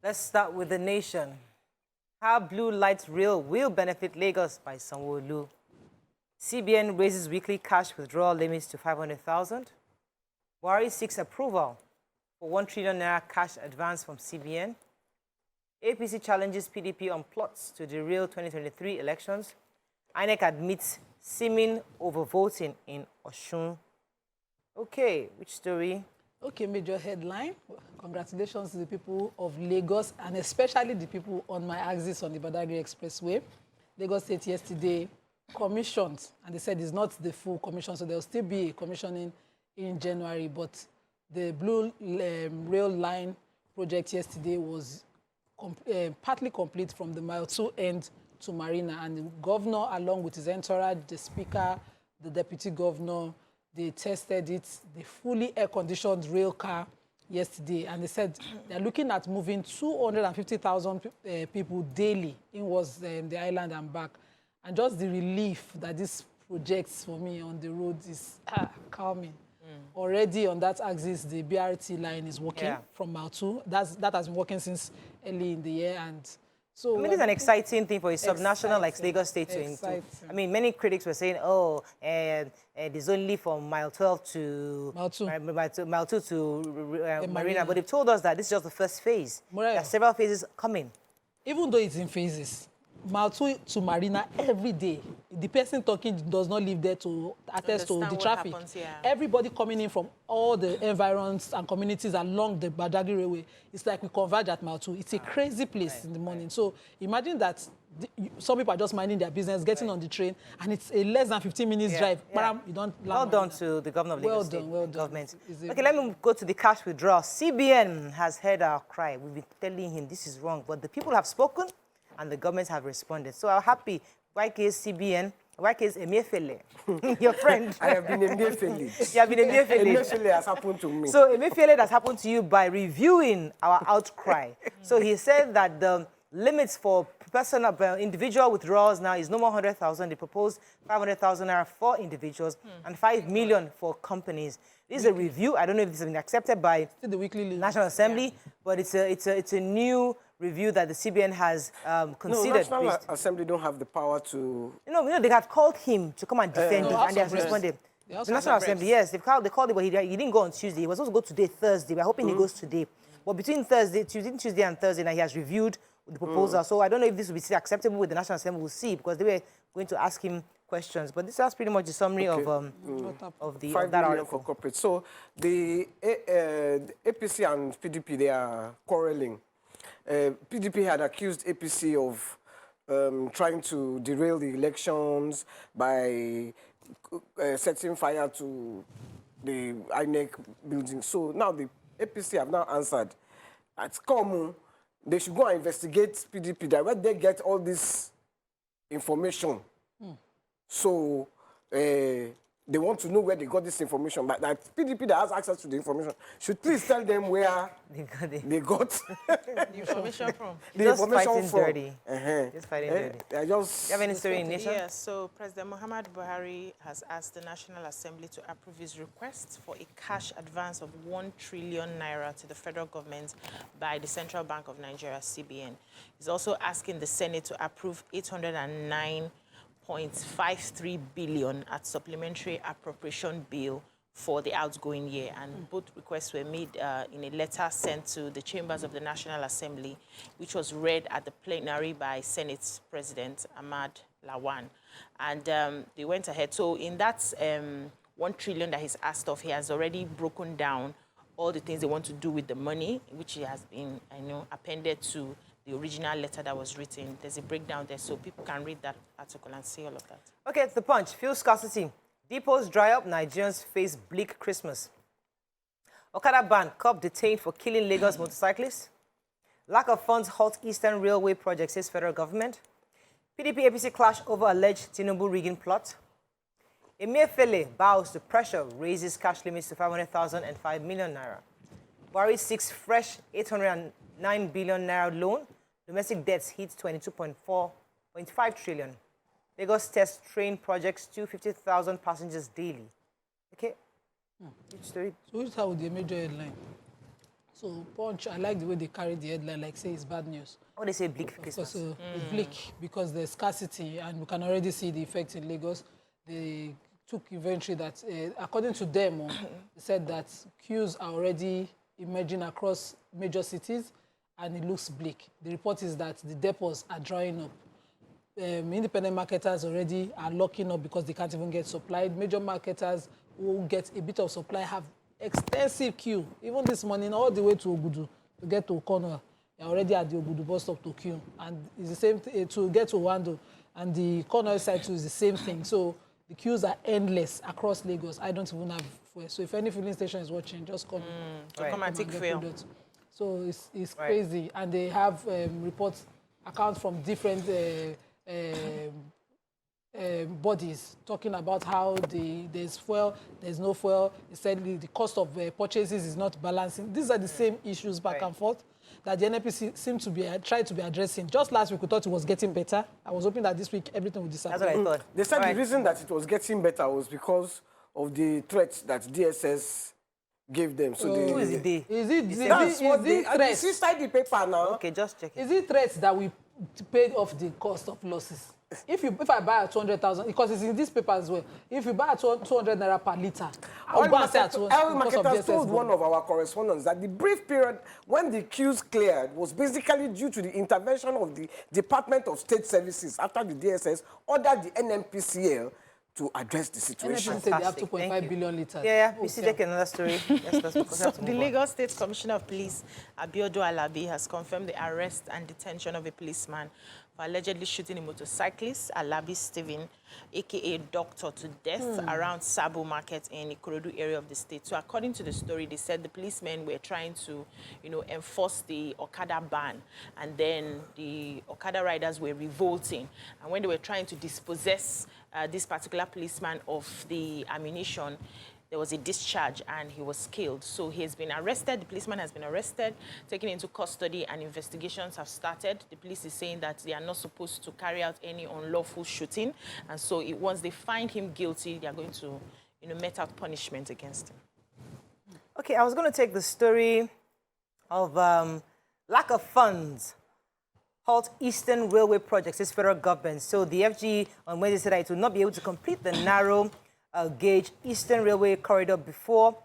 Let's start with the nation. How blue light rail will benefit Lagos by Sanwo-Olu. CBN raises weekly cash withdrawal limits to 500,000. Buhari seeks approval for 1 trillion naira cash advance from CBN. APC challenges PDP on plots to derail 2023 elections. INEC admits seeming overvoting in Osun. Okay, which story? Okay, major headline. Congratulations to the people of Lagos and especially the people on my axis on the Badagry Expressway. Lagos State yesterday commissioned, and they said it's not the full commission, so there will still be a commissioning in January, but the Blue Rail Line project yesterday was partly complete from the Mile 2 end to Marina, and the governor, along with his entourage, the speaker, the deputy governor, they tested it, the fully air-conditioned rail car yesterday, and they said they're looking at moving 250,000 people daily inwards the island and back. And just the relief that this projects for me on the road is calming. Already on that axis, the BRT line is working from Mile 2. That has been working since early in the year, and so I mean, it's an exciting thing for a subnational like Lagos State to. I mean, many critics were saying, "Oh, it's only from Mile 12 to Mile 2 to Marina," but they've told us that this is just the first phase. There are several phases coming. Even though it's in phases, Mile 2 to Marina every day. The person talking does not live there to attest to the traffic. Happens, everybody coming in from all the environs and communities along the Badagry Railway, it's like we converge at Mile 2. It's a crazy place in the morning. So imagine that some people are just minding their business, getting on the train, and it's a less than 15 minutes drive. Bam, you don't well done to the governor of Lagos State. Well done. Government. Okay, let me go to the cash withdrawal. CBN has heard our cry. We've been telling him this is wrong, but the people have spoken and the government have responded. So I'm happy. YK's CBN, YK's Emefiele, your friend. I have been Emefiele. You have been Emefiele. Emefiele has happened to me. So Emefiele has happened to you by reviewing our outcry. So he said that the limits for personal, individual withdrawals now is no more 100,000. They proposed 500,000 naira for individuals and 5 million for companies. This is a review. I don't know if this has been accepted by the weekly National Assembly, but it's a new review that the CBN has considered. No, National Assembly don't have the power to... they have called him to come and defend it, and they have responded. The National Assembly, yes, they called him, but he didn't go on Tuesday. He was supposed to go today, Thursday. We're hoping he goes today. But between Tuesday and Thursday, now he has reviewed the proposal. So I don't know if this will be still acceptable with the National Assembly. We'll see, because they were going to ask him questions. But this is pretty much the summary of that article. For corporate. So the APC and PDP, they are quarreling. PDP had accused APC of trying to derail the elections by setting fire to the INEC building. So now the APC have now answered. At common, they should go and investigate PDP. That where they get all this information. So they want to know where they got this information. But that PDP that has access to the information should please tell them where they got the information from. Just fighting dirty. Just fighting dirty. You have any story in nation? Yes, so President Muhammad Buhari has asked the National Assembly to approve his request for a cash advance of 1 trillion naira to the federal government by the Central Bank of Nigeria, CBN. He's also asking the Senate to approve 809.53 billion at supplementary appropriation bill for the outgoing year, and both requests were made in a letter sent to the chambers of the National Assembly, which was read at the plenary by Senate President Ahmad Lawan, and they went ahead. So in that 1 trillion that he's asked of, he has already broken down all the things they want to do with the money, which he has been, appended to the original letter that was written. There's a breakdown there, so people can read that article and see all of that. Okay, it's the punch. Fuel scarcity. Depots dry up. Nigerians face bleak Christmas. Okada ban. Cop detained for killing Lagos motorcyclists. Lack of funds halt Eastern Railway project, says federal government. PDP APC clash over alleged Tinubu rigging plot. Emefiele bows to pressure, raises cash limits to 500,000 and 5 million naira. Buhari seeks fresh 809 billion naira loan. Domestic debts hit 22.5 trillion. Lagos test train projects 250,000 passengers daily. Okay. Which story? So which start with the major headline. So Punch, I like the way they carry the headline, like say it's bad news. What they say, bleak Christmas. Because it's bleak, because there's scarcity, and we can already see the effect in Lagos. They took inventory that, according to them, they said that queues are already emerging across major cities, and it looks bleak. The report is that the depots are drying up. Independent marketers already are locking up because they can't even get supplied. Major marketers who get a bit of supply have extensive queue. Even this morning, all the way to Ogudu to get to Cornwall, they're already at the Ogudu bus stop to queue. And it's the same to get to Wando, and the Cornwall side too is the same thing. So the queues are endless across Lagos. I don't even have fuel. So if any filling station is watching, just come. Come and take fuel. So it's crazy. And they have reports, accounts from different bodies talking about how there's fuel, there's no fuel. They said the cost of purchases is not balancing. These are the same issues back and forth that the NNPC seemed to be tried to be addressing. Just last week, we thought it was getting better. I was hoping that this week everything would disappear. That's what I thought. They said the reason that it was getting better was because of the threats that DSS gave them. So Who is the day? Is it that's what they... threats? It's inside the paper now. Okay, just check it. Is it threats that we paid off the cost of losses? If I buy at 200,000, because it's in this paper as well, if you buy at 200 naira per litre, I'll go and say at 200. Marketers told one of our correspondents that the brief period when the queues cleared was basically due to the intervention of the Department of State Services after the DSS ordered the NNPCL to address the situation. NNPC said they have 2.5 billion litres. Yeah, we see take another story. So the Lagos State Commissioner of Police, Abiodun Alabi, has confirmed the arrest and detention of a policeman for allegedly shooting a motorcyclist, Alabi Stephen, a.k.a. Doctor, to death around Sabo Market in the Ikorodu area of the state. So according to the story, they said the policemen were trying to, enforce the Okada ban, and then the Okada riders were revolting. And when they were trying to dispossess this particular policeman of the ammunition, there was a discharge and he was killed. So he has been arrested. The policeman has been arrested, taken into custody, and investigations have started. The police is saying that they are not supposed to carry out any unlawful shooting. And so once they find him guilty, they are going to, mete out punishment against him. Okay, I was going to take the story of lack of funds halt Eastern Railway projects, this federal government. So the FG on Wednesday said that it will not be able to complete the narrow gauge Eastern Railway corridor before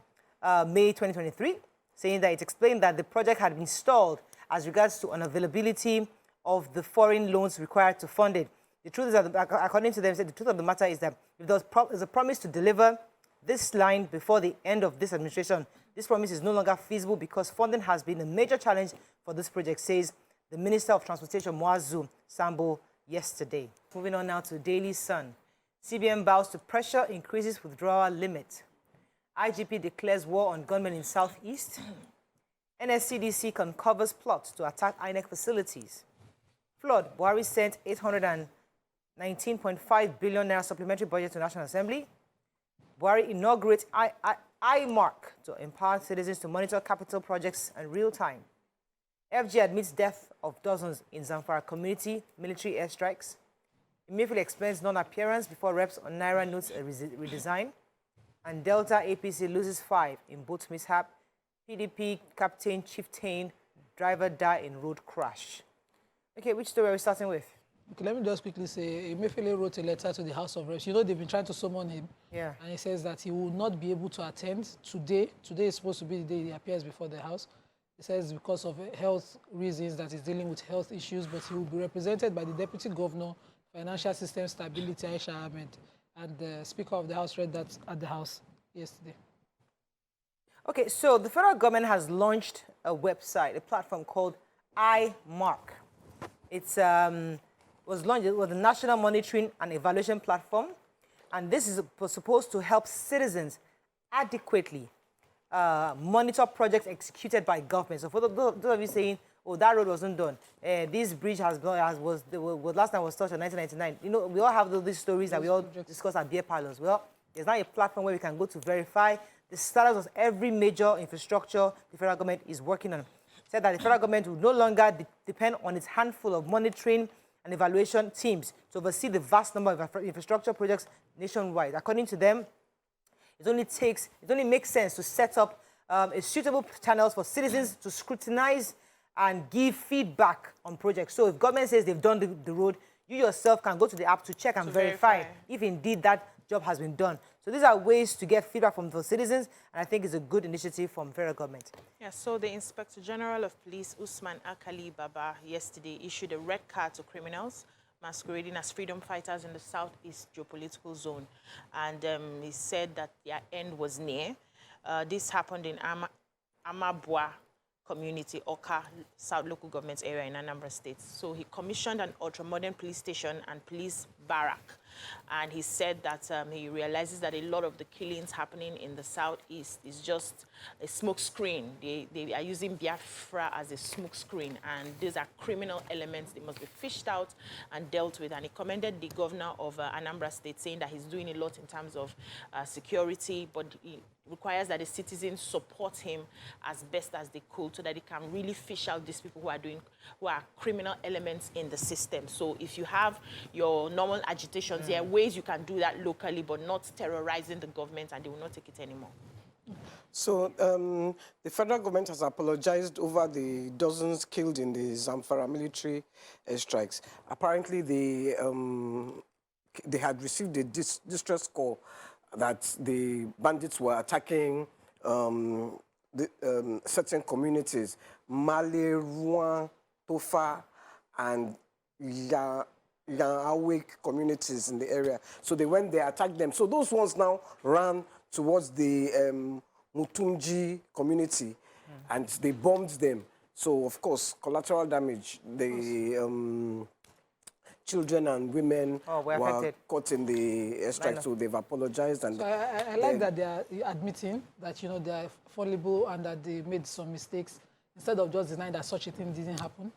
May 2023, saying that it explained that the project had been stalled as regards to unavailability of the foreign loans required to fund it. The truth is that, according to them, said the truth of the matter is that if there's a promise to deliver this line before the end of this administration, this promise is no longer feasible because funding has been a major challenge for this project, says the Minister of Transportation, Muazu Sambo, yesterday. Moving on now to Daily Sun. CBN bows to pressure, increases withdrawal limit. IGP declares war on gunmen in Southeast. NSCDC uncovers plot to attack INEC facilities. Flood, Buhari sent 819.5 billion naira supplementary budget to National Assembly. Buhari inaugurates IMARC to empower citizens to monitor capital projects in real time. FG admits death of dozens in Zamfara community military airstrikes. Immediately explains non-appearance before reps on Naira notes a redesign. And Delta APC loses 5 in boat mishap. PDP captain, chieftain, driver die in road crash. Okay, which story are we starting with? Okay, let me just quickly say, Emefiele wrote a letter to the House of Reps. They've been trying to summon him. Yeah. And he says that he will not be able to attend today. Today is supposed to be the day he appears before the House. He says because of health reasons that he's dealing with health issues, but he will be represented by the Deputy Governor, Financial System Stability, Aisha Ahmed, and the Speaker of the House read that at the House yesterday. Okay, so the federal government has launched a website, a platform called IMARC. It was launched with the National Monitoring and Evaluation Platform, and this was supposed to help citizens adequately monitor projects executed by government. So for those of you saying, oh, that road wasn't done, this bridge was last time was touched in 1999. We all have these stories that we all discuss at beer parlors. Well, there's now a platform where we can go to verify the status of every major infrastructure the federal government is working on. Said that the federal government will no longer depend on its handful of monitoring and evaluation teams to oversee the vast number of infrastructure projects nationwide. According to them, it only makes sense to set up suitable channels for citizens to scrutinize and give feedback on projects. So if government says they've done the road, you yourself can go to the app to check and verify if indeed that job has been done. So these are ways to get feedback from the citizens, and I think it's a good initiative from federal government. Yeah, so the Inspector General of Police, Usman Akali Baba, yesterday issued a red card to criminals masquerading as freedom fighters in the southeast geopolitical zone. And he said that their end was near. This happened in Amabua community, Oka, South Local Government area in Anambra State. So he commissioned an ultra-modern police station and police barrack. And he said that he realizes that a lot of the killings happening in the southeast is just a smoke screen. They are using Biafra as a smoke screen, and these are criminal elements. They must be fished out and dealt with. And he commended the governor of Anambra State, saying that he's doing a lot in terms of security, but he requires that the citizens support him as best as they could so that they can really fish out these people who are criminal elements in the system. So if you have your normal agitations, there are ways you can do that locally, but not terrorizing the government, and they will not take it anymore. So the federal government has apologized over the dozens killed in the Zamfara military airstrikes. Apparently, they had received a distress call that the bandits were attacking certain communities, Male, Ruan, Tofa, and Awake communities in the area. So they went there, attacked them. So those ones now ran towards the Mutumji community, and they bombed them. So, of course, collateral damage. The children and women were caught in the airstrike, so they've apologized. And so I like that they are admitting that, you know, they are fallible and that they made some mistakes, instead of just denying that such a thing didn't happen.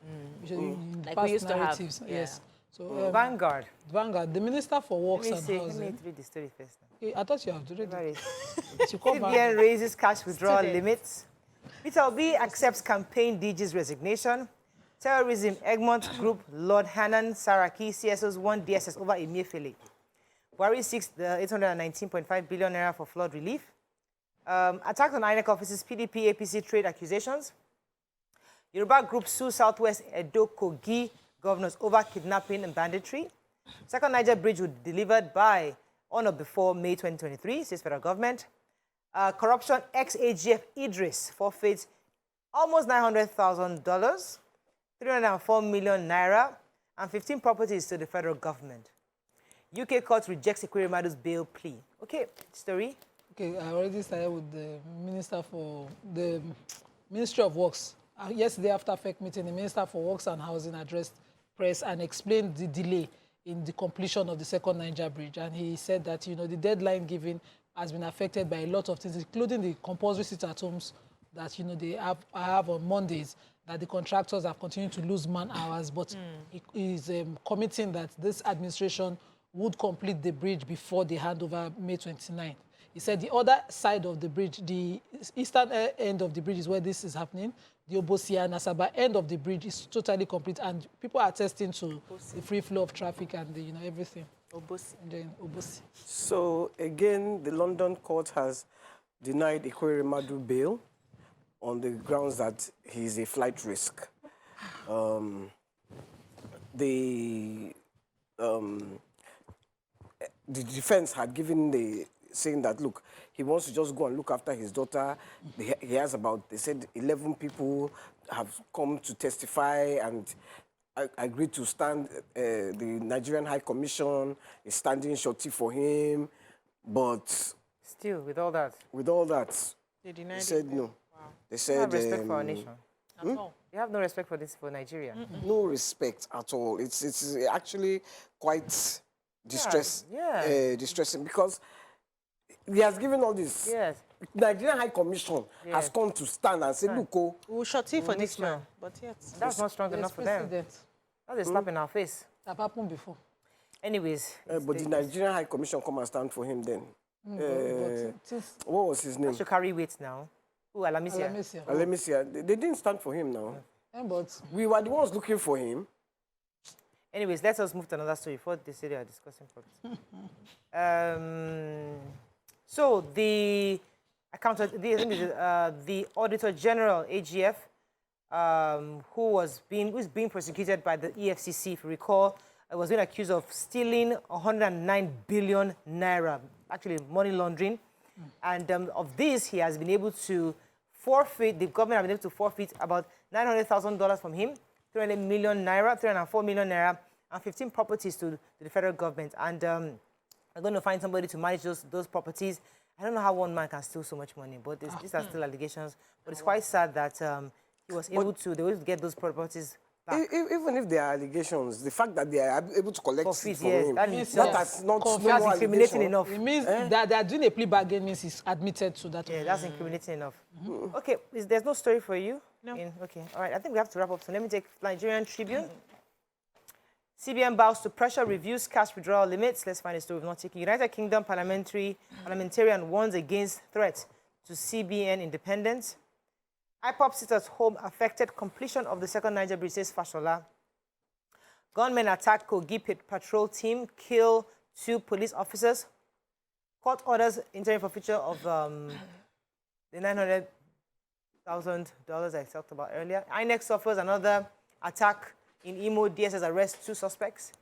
In Like past we used narratives, to have. yes. So Vanguard. Vanguard, the Minister for Works and Let me Housing. read the story first. I thought you have to read Where it. is it? You call CBN Vanguard. raises cash withdrawal Student. limits. Peter Obi accepts campaign DG's resignation. Terrorism, Egmont Group, Lord Hanan Saraki, CSOs won DSS over Emefiele. Buhari seeks the 819.5 billion naira for flood relief. Attack on INEC offices, PDP, APC trade accusations. Yoruba group sue Southwest Edo Kogi governors over kidnapping and banditry. Second Niger Bridge will be delivered by on or before May 2023, says federal government. Corruption, ex-AGF Idris forfeits almost $900,000, 304 million naira, and 15 properties to the federal government. UK court rejects Ekwerimadu's bail plea. Okay, story. Okay, I already started with the Ministry of Works. Yesterday, after FEC meeting, the Minister for Works and Housing addressed press and explained the delay in the completion of the second Niger Bridge. And he said that, you know, the deadline given has been affected by a lot of things, including the compulsory sit-at-homes that, you know, they have on Mondays, that the contractors have continued to lose man-hours. But he is committing that this administration would complete the bridge before they hand over May 29th. He said the other side of the bridge, the eastern end of the bridge is where this is happening. The Obosi and Asaba end of the bridge is totally complete, and people are attesting to the free flow of traffic and the, you know, everything. Obosi. And then Obosi. So, again, the London court has denied Ekweremadu bail on the grounds that he is a flight risk. The defense had given saying that, look, he wants to just go and look after his daughter. He has about, they said, 11 people have come to testify and agreed to stand. The Nigerian High Commission is standing shorty for him, but Still, with all that. They denied They said it. no. Wow. They You said have respect for our nation. At all. You have no respect for this, for Nigeria. no respect at all. It's actually quite distressing because he has given all this. Yes. Nigerian High Commission has come to stand and say, look, oh, We will shorty for We'll this make man, sure. but yet. That's not strong enough for them. Precedent. That's a slap in our face. That happened before. Anyways. but the Nigerian High Commission come and stand for him then. What was his name? should carry weight now. Ooh, Alamisia. Alamisia. Let me see. They didn't stand for him now. But We were the ones looking for him. Anyways, let us move to another story before they say they are discussing politics. So the Auditor General, AGF, who's being prosecuted by the EFCC, if you recall, was being accused of stealing 109 billion naira, actually money laundering. And of this, he has been able to forfeit, the government has been able to forfeit about $900,000 from him, 300 million naira, 304 million naira, and 15 properties to the federal government. And I'm going to find somebody to manage those properties. I don't know how one man can steal so much money, but these are still allegations. But it's quite sad that they were able to get those properties back. Even if they are allegations, the fact that they are able to collect it from him, that is not that's incriminating enough. It means that they are doing a plea bargain means he's admitted to that. Yeah, that's incriminating enough. Okay, there's no story for you? No. Okay, all right. I think we have to wrap up. So let me take Nigerian Tribune. CBN bows to pressure, reviews cash withdrawal limits. Let's find a story we've not taken. United Kingdom parliamentarian warns against threat to CBN independence. IPOP sitters home affected completion of the second Niger Bridge, says Fashola. Gunmen attack Kogi patrol team, kill 2 police officers. Court orders interim forfeiture of the $900,000 I talked about earlier. INEC suffers another attack in Imo. DSS arrests 2 suspects.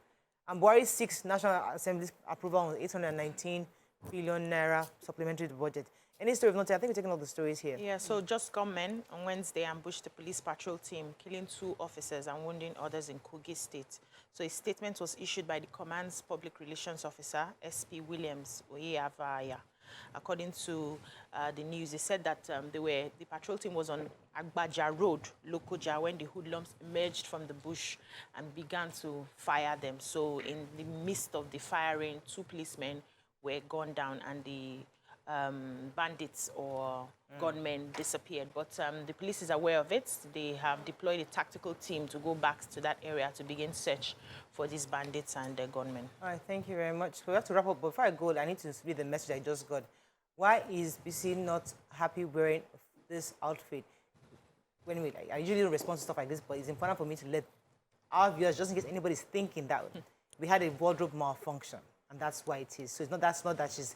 And Buhari seeks National Assembly's approval on 819 billion naira supplementary budget. Any story of note? I think we're taking all the stories here. Yeah, so just gunmen on Wednesday ambushed the police patrol team, killing 2 officers and wounding others in Kogi State. So a statement was issued by the command's public relations officer, SP Williams Oyeyavaya. According to the news, they said that the patrol team was on Agbaja Road, Lokoja, when the hoodlums emerged from the bush and began to fire them. So in the midst of the firing, 2 policemen were gunned down and the bandits or gunmen disappeared. But the police is aware of it. They have deployed a tactical team to go back to that area to begin search for these bandits and their gunmen. All right, thank you very much. So we have to wrap up. But before I go, I need to read the message I just got. Why is BC not happy wearing this outfit? Anyway, I usually don't respond to stuff like this, but it's important for me to let our viewers, just in case anybody's thinking that we had a wardrobe malfunction, and that's why it is. So that's not that she's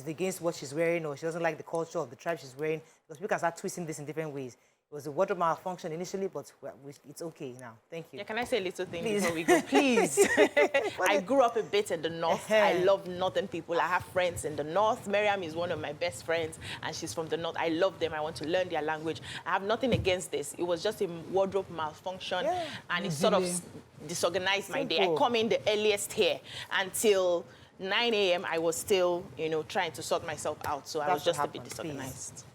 against what she's wearing or she doesn't like the culture of the tribe she's wearing, because we can start twisting this in different ways. It was a wardrobe malfunction initially, but it's okay now. Thank you. Yeah, can I say a little thing before we go? Please. I grew up a bit in the north. I love northern people. I have friends in the north. Miriam is one of my best friends, and she's from the north. I love them. I want to learn their language. I have nothing against this. It was just a wardrobe malfunction, and it sort of disorganized my day. I come in the earliest here until 9 a.m. I was still, trying to sort myself out. So I was just a bit disorganized.